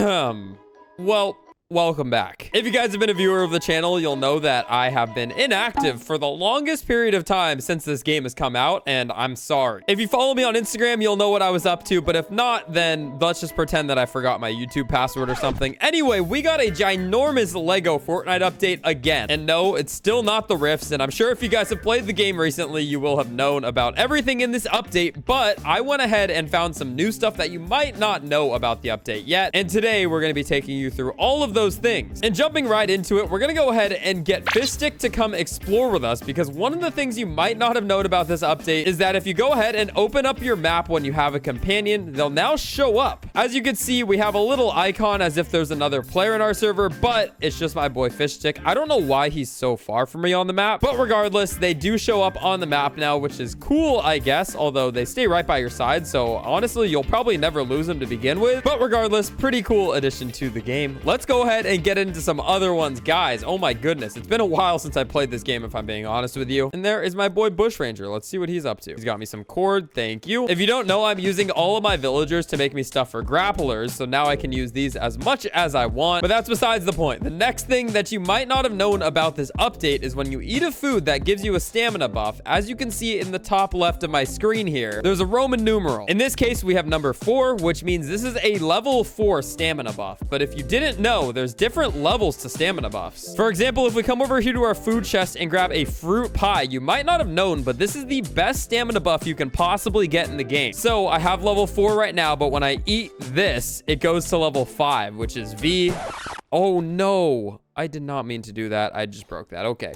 Well, welcome back. If you guys have been a viewer of the channel, you'll know that I have been inactive for the longest period of time since this game has come out, and I'm sorry. If you follow me on Instagram, you'll know what I was up to, but if not, then let's just pretend that I forgot my YouTube password or something. Anyway, we got a ginormous Lego Fortnite update again. And no, it's still not the rifts, and I'm sure if you guys have played the game recently, you will have known about everything in this update, but I went ahead and found some new stuff that you might not know about the update yet, and today we're going to be taking you through all of those things. And jumping right into it, we're gonna go ahead and get Fishstick to come explore with us, because one of the things you might not have known about this update is that if you go ahead and open up your map when you have a companion, they'll now show up. As you can see, we have a little icon as if there's another player in our server, but it's just my boy Fishstick. I don't know why he's so far from me on the map, but regardless, they do show up on the map now, which is cool, I guess, although they stay right by your side, so honestly, you'll probably never lose them to begin with. But regardless, pretty cool addition to the game. Let's go ahead and get into some other ones. Guys, oh my goodness, it's been a while since I played this game, if I'm being honest with you. And there is my boy Bushranger. Let's see what he's up to. He's got me some cord. Thank you. If you don't know, I'm using all of my villagers to make me stuff for grapplers, so now I can use these as much as I want, but that's besides the point. The next thing that you might not have known about this update is when you eat a food that gives you a stamina buff. As you can see in the top left of my screen here, there's a Roman numeral. In this case, we have number 4, which means this is a level 4 stamina buff. But if you didn't know, there's different levels to stamina buffs. For example, if we come over here to our food chest and grab a fruit pie, you might not have known, but this is the best stamina buff you can possibly get in the game. So I have level 4 right now, but when I eat this, it goes to level 5, which is V. Oh no, I did not mean to do that. I just broke that. Okay.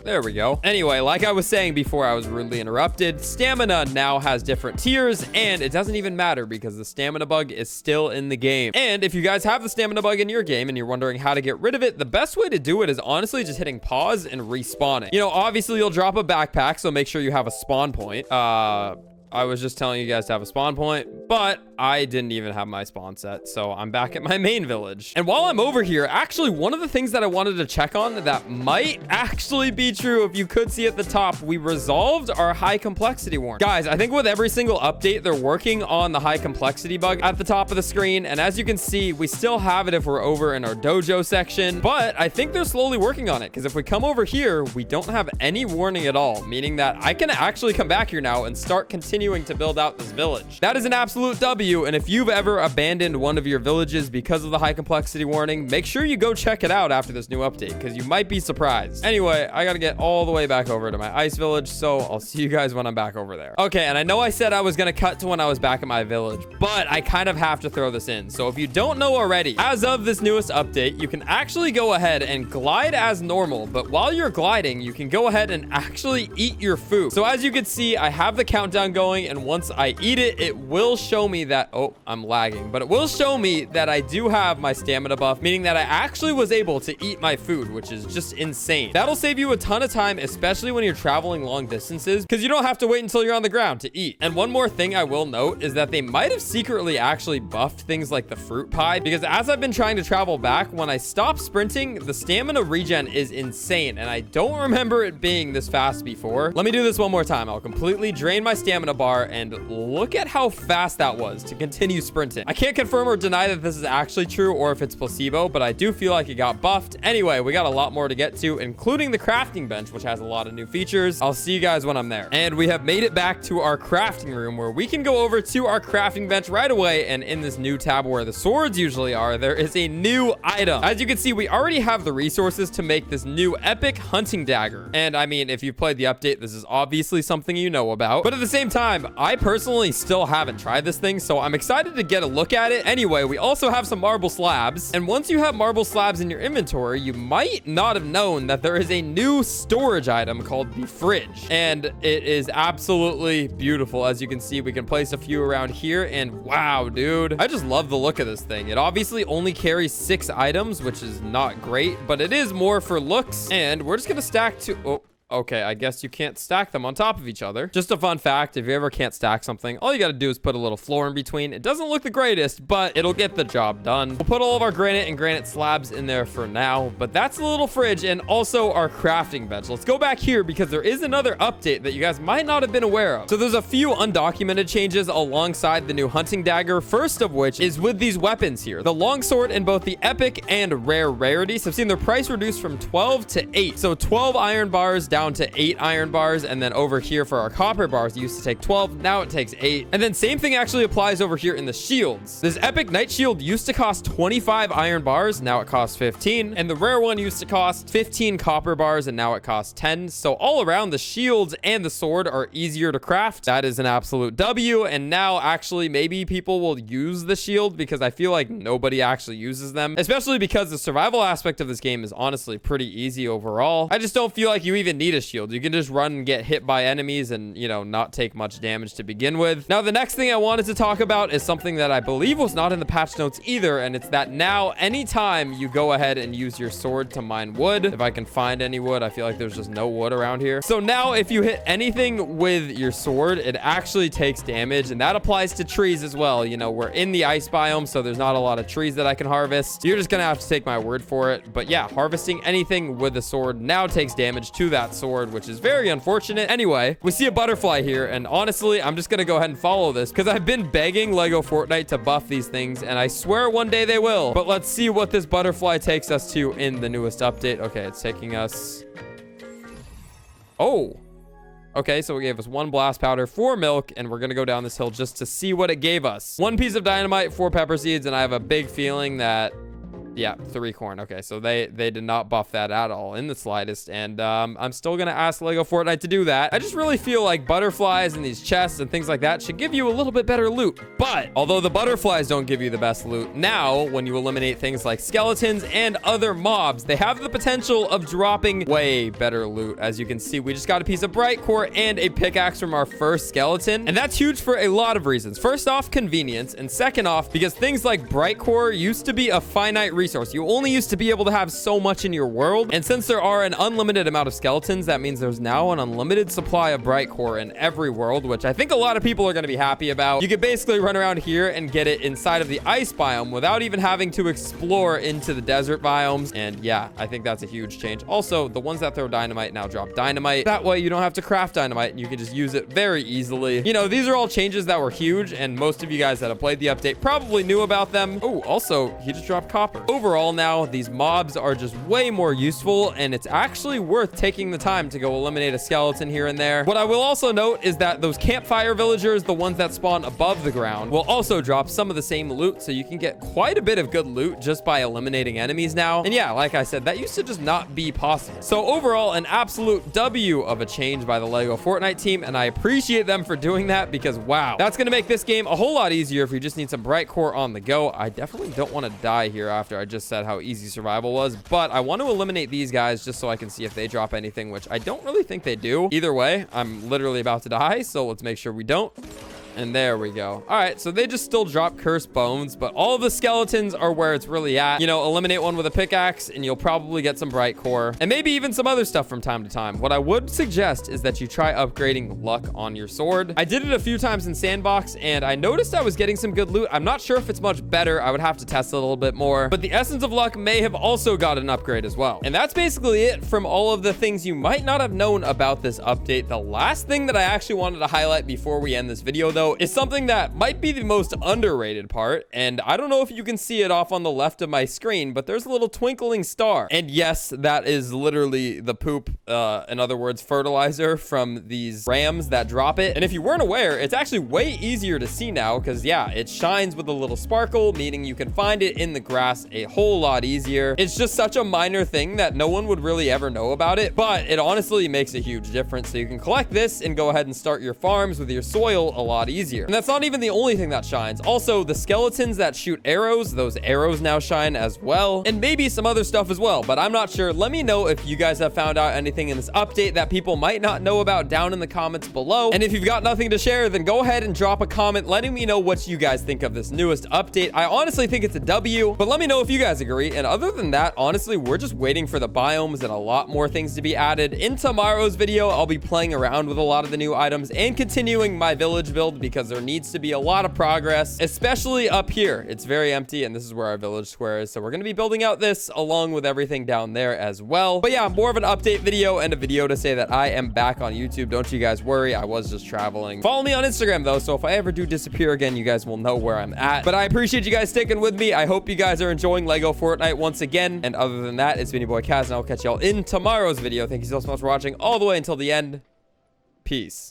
There we go. Anyway, like I was saying before I was rudely interrupted, stamina now has different tiers, and it doesn't even matter because the stamina bug is still in the game. And if you guys have the stamina bug in your game and you're wondering how to get rid of it, the best way to do it is honestly just hitting pause and respawning. You know, obviously you'll drop a backpack, so make sure you have a spawn point. I was just telling you guys to have a spawn point, but I didn't even have my spawn set, so I'm back at my main village. And while I'm over here, actually, one of the things that I wanted to check on that might actually be true, if you could see at the top, we resolved our high complexity warning. Guys, I think with every single update, they're working on the high complexity bug at the top of the screen, and as you can see, we still have it if we're over in our dojo section, but I think they're slowly working on it, because if we come over here, we don't have any warning at all, meaning that I can actually come back here now and start continuing to build out this village. That is an absolute W, and if you've ever abandoned one of your villages because of the high complexity warning, make sure you go check it out after this new update, because you might be surprised. Anyway, I gotta get all the way back over to my ice village, so I'll see you guys when I'm back over there. Okay, and I know I said I was gonna cut to when I was back at my village, but I kind of have to throw this in. So if you don't know already, as of this newest update, you can actually go ahead and glide as normal, but while you're gliding, you can go ahead and actually eat your food. So as you can see, I have the countdown going, and once I eat it, it will show me that, oh, I'm lagging, but it will show me that I do have my stamina buff, meaning that I actually was able to eat my food, which is just insane. That'll save you a ton of time, especially when you're traveling long distances, because you don't have to wait until you're on the ground to eat. And one more thing I will note is that they might have secretly actually buffed things like the fruit pie, because as I've been trying to travel back, when I stop sprinting, the stamina regen is insane, and I don't remember it being this fast before. Let me do this one more time. I'll completely drain my stamina bar, and look at how fast that was to continue sprinting. I can't confirm or deny that this is actually true or if it's placebo, but I do feel like it got buffed. Anyway, we got a lot more to get to, including the crafting bench, which has a lot of new features. I'll see you guys when I'm there. And we have made it back to our crafting room, where we can go over to our crafting bench right away, and in this new tab where the swords usually are, there is a new item. As you can see, we already have the resources to make this new epic hunting dagger. And I mean, if you've played the update, this is obviously something you know about, but at the same time, I personally still haven't tried this thing, so I'm excited to get a look at it. Anyway, we also have some marble slabs, and once you have marble slabs in your inventory, you might not have known that there is a new storage item called the fridge, and it is absolutely beautiful. As you can see, we can place a few around here, and wow, dude, I just love the look of this thing. It obviously only carries 6 items, which is not great, but it is more for looks, and we're just gonna stack 2. Okay, I guess you can't stack them on top of each other. Just a fun fact, if you ever can't stack something, all you gotta do is put a little floor in between. It doesn't look the greatest, but it'll get the job done. We'll put all of our granite and granite slabs in there for now, but that's the little fridge and also our crafting bench. Let's go back here because there is another update that you guys might not have been aware of. So there's a few undocumented changes alongside the new hunting dagger, first of which is with these weapons here. The longsword in both the epic and rare rarities have seen their price reduced from 12 to 8. So 12 iron bars down to 8 iron bars, and then over here for our copper bars, it used to take 12, now it takes 8. And then same thing actually applies over here in the shields. This epic knight shield used to cost 25 iron bars, now it costs 15, and the rare one used to cost 15 copper bars, and now it costs 10. So all around, the shields and the sword are easier to craft. That is an absolute W. And now actually maybe people will use the shield because I feel like nobody actually uses them, especially because the survival aspect of this game is honestly pretty easy overall. I just don't feel like you even need a shield. You can just run and get hit by enemies and, you know, not take much damage to begin with. Now, the next thing I wanted to talk about is something that I believe was not in the patch notes either, and it's that now anytime you go ahead and use your sword to mine wood, if I can find any wood, I feel like there's just no wood around here. So now if you hit anything with your sword, it actually takes damage, and that applies to trees as well. You know, we're in the ice biome, so there's not a lot of trees that I can harvest. You're just gonna have to take my word for it. But yeah, harvesting anything with a sword now takes damage to that sword, which is very unfortunate. Anyway, we see a butterfly here, and honestly, I'm just gonna go ahead and follow this because I've been begging Lego Fortnite to buff these things, and I swear one day they will. But let's see what this butterfly takes us to in the newest update. Okay, it's taking us... Oh. Okay, so it gave us 1 blast powder, 4 milk, and we're gonna go down this hill just to see what it gave us. 1 piece of dynamite, 4 pepper seeds, and I have a big feeling that... Yeah, 3 corn. Okay, so they did not buff that at all in the slightest, and I'm still gonna ask Lego Fortnite to do that. I just really feel like butterflies and these chests and things like that should give you a little bit better loot. But although the butterflies don't give you the best loot, now when you eliminate things like skeletons and other mobs, they have the potential of dropping way better loot. As you can see, we just got a piece of bright core and a pickaxe from our first skeleton, and that's huge for a lot of reasons. First off, convenience, and second off, because things like bright core used to be a finite resource. You only used to be able to have so much in your world, and since there are an unlimited amount of skeletons, that means there's now an unlimited supply of bright core in every world, which I think a lot of people are going to be happy about. You could basically run around here and get it inside of the ice biome without even having to explore into the desert biomes, and yeah, I think that's a huge change. Also, the ones that throw dynamite now drop dynamite. That way you don't have to craft dynamite and you can just use it very easily. You know, these are all changes that were huge, and most of you guys that have played the update probably knew about them. Oh, also, he just dropped copper. Overall now, these mobs are just way more useful, and it's actually worth taking the time to go eliminate a skeleton here and there. What I will also note is that those campfire villagers, the ones that spawn above the ground, will also drop some of the same loot, so you can get quite a bit of good loot just by eliminating enemies now. And yeah, like I said, that used to just not be possible. So overall, an absolute W of a change by the Lego Fortnite team, and I appreciate them for doing that because wow, that's gonna make this game a whole lot easier if you just need some bright core on the go. I definitely don't want to die here after I just said how easy survival was, but I want to eliminate these guys just so I can see if they drop anything, which I don't really think they do. Either way, I'm literally about to die, so let's make sure we don't. And there we go. All right, so they just still drop cursed bones, but all of the skeletons are where it's really at. You know, eliminate one with a pickaxe and you'll probably get some bright core and maybe even some other stuff from time to time. What I would suggest is that you try upgrading luck on your sword. I did it a few times in Sandbox and I noticed I was getting some good loot. I'm not sure if it's much better. I would have to test it a little bit more, but the Essence of Luck may have also got an upgrade as well. And that's basically it from all of the things you might not have known about this update. The last thing that I actually wanted to highlight before we end this video though is something that might be the most underrated part, and I don't know if you can see it off on the left of my screen, but there's a little twinkling star, and yes, that is literally the poop, in other words, fertilizer from these rams that drop it. And if you weren't aware, it's actually way easier to see now because yeah, it shines with a little sparkle, meaning you can find it in the grass a whole lot easier. It's just such a minor thing that no one would really ever know about it, but it honestly makes a huge difference. So you can collect this and go ahead and start your farms with your soil a lot easier. easier. And that's not even the only thing that shines. Also, the skeletons that shoot arrows, those arrows now shine as well. And maybe some other stuff as well, but I'm not sure. Let me know if you guys have found out anything in this update that people might not know about down in the comments below. And if you've got nothing to share, then go ahead and drop a comment letting me know what you guys think of this newest update. I honestly think it's a W, but let me know if you guys agree. And other than that, honestly, we're just waiting for the biomes and a lot more things to be added. In tomorrow's video, I'll be playing around with a lot of the new items and continuing my village build because there needs to be a lot of progress, especially up here. It's very empty, and this is where our village square is. So we're going to be building out this along with everything down there as well. But yeah, more of an update video and a video to say that I am back on YouTube. Don't you guys worry. I was just traveling. Follow me on Instagram, though, so if I ever do disappear again, you guys will know where I'm at. But I appreciate you guys sticking with me. I hope you guys are enjoying Lego Fortnite once again. And other than that, it's been your boy Kaz, and I'll catch y'all in tomorrow's video. Thank you so much for watching all the way until the end. Peace.